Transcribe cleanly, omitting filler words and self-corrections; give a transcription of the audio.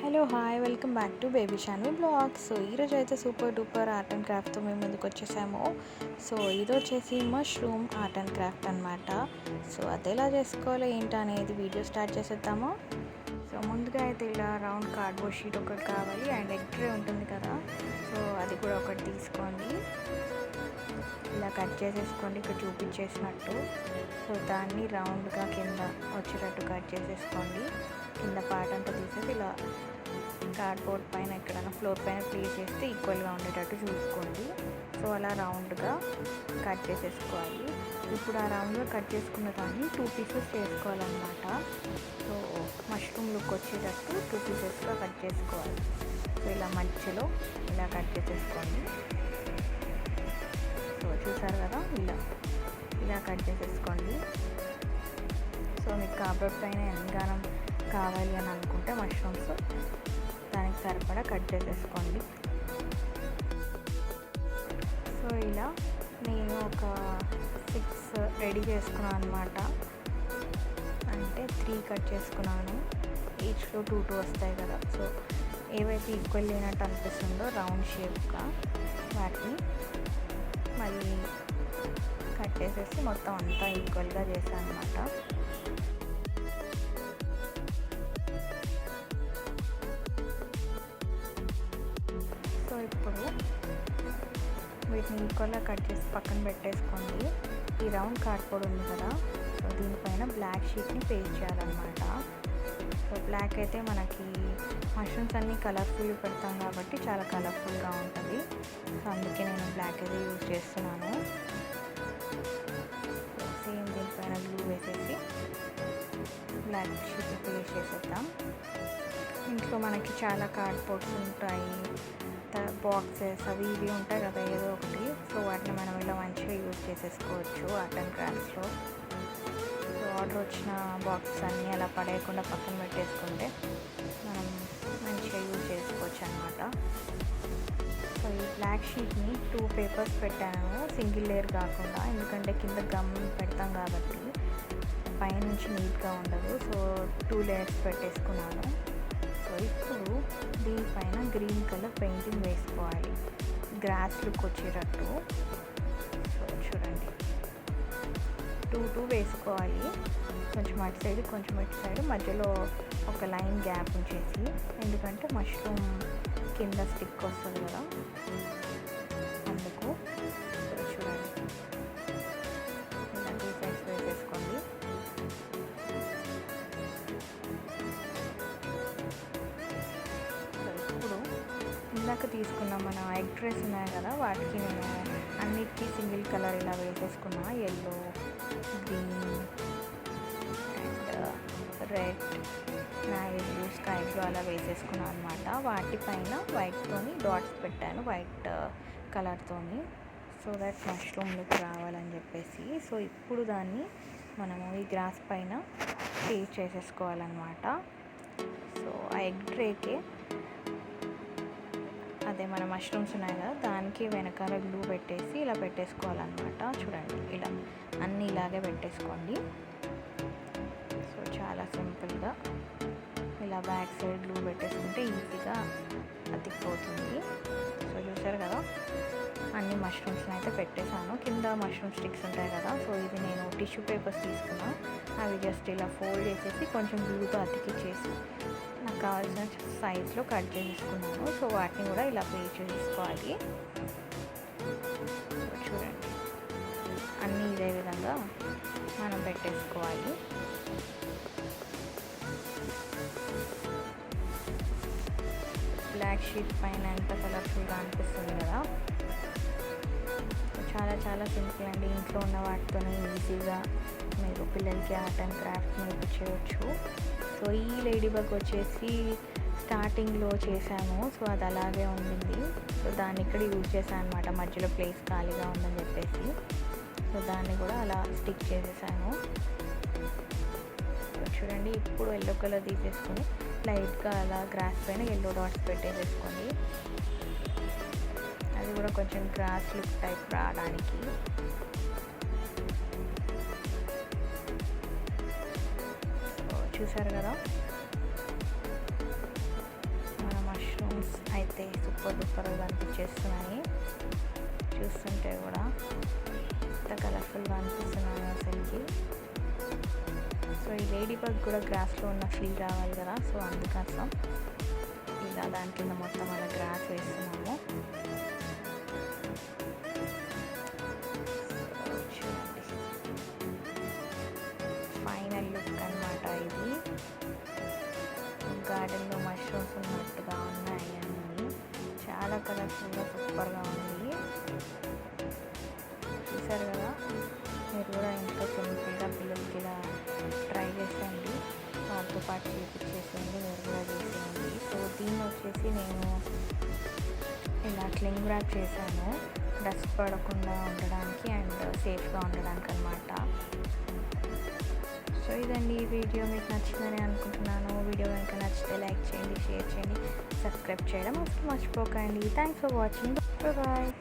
Hello hi welcome back to baby Shanu blogs. So ఈరోజు అయితే super duper art and క్రాఫ్ట్తో మేము ముందుకు వచ్చేసాము. సో ఇది వచ్చేసి మష్రూమ్ ఆర్ట్ అండ్ క్రాఫ్ట్ అనమాట. సో అది ఎలా చేసుకోవాలో ఏంటి అనేది వీడియో స్టార్ట్ చేసేద్దాము. సో ముందుగా అయితే ఇలా రౌండ్ కార్డ్బోర్డ్ షీట్ ఒకటి కావాలి అండ్ ఎగ్ ట్రే ఉంటుంది కదా, సో అది కూడా ఒకటి తీసుకోండి. ఇలా కట్ చేసేసుకోండి ఇక్కడ చూపించేసినట్టు. సో దాన్ని రౌండ్గా కింద వచ్చేటట్టు కట్ చేసేసుకోండి. కింద పార్ట్ అంతా తీసేసి ఇలా కార్డ్బోర్డ్ పైన ఎక్కడైనా ఫ్లోర్ పైన ప్లేస్ చేస్తే ఈక్వల్గా ఉండేటట్టు చూసుకోండి. సో అలా రౌండ్గా కట్ చేసేసుకోవాలి. ఇప్పుడు ఆ రౌండ్గా కట్ చేసుకున్న దాన్ని 2 పీసెస్ చేసుకోవాలన్నమాట. సో మష్రూమ్ లుక్ వచ్చేటట్టు 2 పీసెస్గా కట్ చేసుకోవాలి. సో ఇలా మధ్యలో ఇలా కట్ చేసేసుకోండి. సో చూసారు కదా, ఇలా కట్ చేసేసుకోండి. సో మీకు కార్డ్బోర్డ్ పైన ఎంతగానో కావాలి అని అనుకుంటే మష్రూమ్స్ దానికి సరిపడా కట్ చేసేసుకోండి. సో ఇలా నేను ఒక 6 రెడీ చేసుకున్నాను అనమాట. అంటే 3 కట్ చేసుకున్నాను. ఈచ్లో 2 వస్తాయి కదా. సో ఏవైతే ఈక్వల్ లేనట్టు అనిపిస్తుందో రౌండ్ షేప్గా వాటిని మళ్ళీ కట్ చేసేసి మొత్తం అంతా ఈక్వల్గా చేశాను అనమాట. సో ఇప్పుడు వీటిని ఈక్వల్గా కట్ చేసి పక్కన పెట్టేసుకోండి. ఈ రౌండ్ కార్డ్బోర్డ్ ఉంది కదా, సో దీనిపైన బ్లాక్ షీట్ని పేస్ట్ చేయాలన్నమాట. సో బ్లాక్ అయితే మనకి మష్రూమ్స్ అన్నీ కలర్ఫుల్ పెడతాం కాబట్టి చాలా కలర్ఫుల్గా ఉంటుంది. సో అందుకే నేను బ్లాక్ అయితే యూజ్ చేస్తున్నాను. సో సేమ్ దీనిపైన గ్లూ వేసేసి బ్లాక్ షీట్ పేస్ట్ చేసేద్దాం. ఇంట్లో మనకి చాలా కార్డ్బోర్డ్స్ ఉంటాయి, బాక్సెస్ అవి ఇవి ఉంటాయి కదా ఏదో ఒకటి. సో వాటిని మనం ఇలా మంచిగా యూజ్ చేసేసుకోవచ్చు ఆర్ట్ అండ్ క్రాఫ్ట్స్లో. సో ఆర్డర్ వచ్చిన బాక్సెస్ అన్నీ అలా పడేయకుండా పక్కన పెట్టేసుకుంటే మనం మంచిగా యూజ్ చేసుకోవచ్చు అనమాట. సో ఈ బ్లాక్ షీట్ని 2 పేపర్స్ పెట్టాను, సింగిల్ లేయర్ కాకుండా, ఎందుకంటే కింద గమ్ పెడతాం కాబట్టి పైనుంచి నీట్గా ఉండదు. సో 2 లేయర్స్ పెట్టేసుకున్నాను. సో ఇప్పుడు దీనిపైన గ్రీన్ కలర్ పెయింటింగ్ వేసుకోవాలి, గ్రాస్ లుక్ వచ్చేటట్టు. సో చూడండి 2 వేసుకోవాలి. కొంచెం అటు సైడ్ కొంచెం ఇటు సైడ్ మధ్యలో ఒక లైన్ గ్యాప్ ఉంచేసి, ఎందుకంటే మష్రూమ్ కింద స్టిక్ వస్తుంది కదా అందుకు. సో చూడండి ఇలా 2 సైడ్స్ వేసేసుకోండి. ఇందాక తీసుకున్న మన ఎగ్ ట్రేస్ ఉన్నాయి కదా, వాటికి నేను అన్నిటికీ సింగిల్ కలర్ ఇలా వేసేసుకున్నా. Yellow, green and red, navy blue, sky blue అలా వేసేసుకున్నాను అనమాట. వాటిపైన వైట్తోని డాట్స్ పెట్టాను, వైట్ కలర్తోని, సో దట్ మష్రూమ్ లుక్ రావాలని చెప్పేసి. సో ఇప్పుడు దాన్ని మనము ఈ గ్రాస్ పైన పేస్ట్ చేసేసుకోవాలన్నమాట. సో ఆ ఎగ్ ట్రేకే అదే మన మష్రూమ్స్ ఉన్నాయి కదా దానికి వెనకాల గ్లూ పెట్టేసి ఇలా పెట్టేసుకోవాలన్నమాట. చూడండి ఇలా అన్నీ ఇలాగే పెట్టేసుకోండి. సో చాలా సింపుల్గా ఇలా బ్యాక్ సైడ్ గ్లూ పెట్టేసుకుంటే ఈజీగా అతికిపోతుంది. సో చూసారు కదా, అన్ని మష్రూమ్స్ని అయితే పెట్టేశాను. కింద మష్రూమ్ స్టిక్స్ ఉంటాయి కదా, సో ఇది నేను టిష్యూ పేపర్స్ తీసుకున్నా, అవి జస్ట్ ఇలా ఫోల్డ్ చేసేసి కొంచెం గ్లూతో అతికిచ్చేసి నాకు కావాల్సిన సైజులో కట్ చేసుకున్నాను. సో వాటిని కూడా ఇలా పేస్ట్ చేసుకోవాలి. చూడండి అన్నీ ఇదే విధంగా మనం పెట్టేసుకోవాలి. బ్లాక్ షీట్ పైన ఎంత కలర్ఫుల్గా అనిపిస్తుంది కదా. చాలా చాలా సింపుల్ అండి. ఇంట్లో ఉన్న వాటితోనే ఈజీగా మీరు పిల్లలకి ఆర్ట్ అండ్ క్రాఫ్ట్ నేర్పించవచ్చు. సో ఈ లేడీ బగ్ వచ్చేసి స్టార్టింగ్లో చేశాను, సో అది అలాగే ఉండింది. సో దాన్ని ఇక్కడ యూజ్ చేశాను అనమాట, మధ్యలో ప్లేస్ ఖాళీగా ఉందని చెప్పేసి. సో దాన్ని కూడా అలా స్టిక్ చేసేసాను. సో చూడండి ఇప్పుడు ఎల్లో కలర్ తీసేసుకొని లైట్గా అలా గ్రాస్ పైన ఎల్లో డాట్స్ పెట్టేసేసుకోండి. అది కూడా కొంచెం గ్రాస్ లుక్ టైప్ రావడానికి. చూసారు కదా, అయితే సూపర్గా కనిపించేస్తున్నాయి. చూస్తుంటే కూడా ఎంత కలర్ఫుల్గా అనిపిస్తున్నాయి అసలుకి. సో ఈ లేడీ బగ్ కూడా గ్రాస్లో ఉన్న ఫీల్ రావాలి కదా, సో అందుకోసం ఇలా దాని కింద మొత్తం అలా గ్రాస్ వేస్తున్నాము. చూడండి, ఫైనల్ లుక్ అన్నమాట ఇది. గార్డెన్లో మష్రూమ్స్ ఉన్నట్టుగా ఉన్నాయి అన్నీ. చాలా కలర్ఫుల్గా సూపర్గా ఉంది. చూసారు కదా, మీరు కూడా ఇంట్లో సింపుల్గా పిల్లలకి ఇలా ట్రై చేసేయండి, వాళ్ళతో పాటు చేపించేసేయండి, మీరు కూడా చేసేయండి. సో దీన్ని వచ్చేసి నేను ఇలా క్లింగ్ ర్యాప్ చేశాను, డస్ట్ పడకుండా ఉండడానికి అండ్ సేఫ్గా ఉండడానికి అనమాట. సో ఇదండి ఈ వీడియో, మీకు నచ్చిందని అనుకుంటున్నాను. వీడియో కనుక నచ్చితే లైక్ చేయండి, షేర్ చేయండి, సబ్స్క్రైబ్ చేయడం అసలు మర్చిపోకండి. Thanks for watching. బాయ్.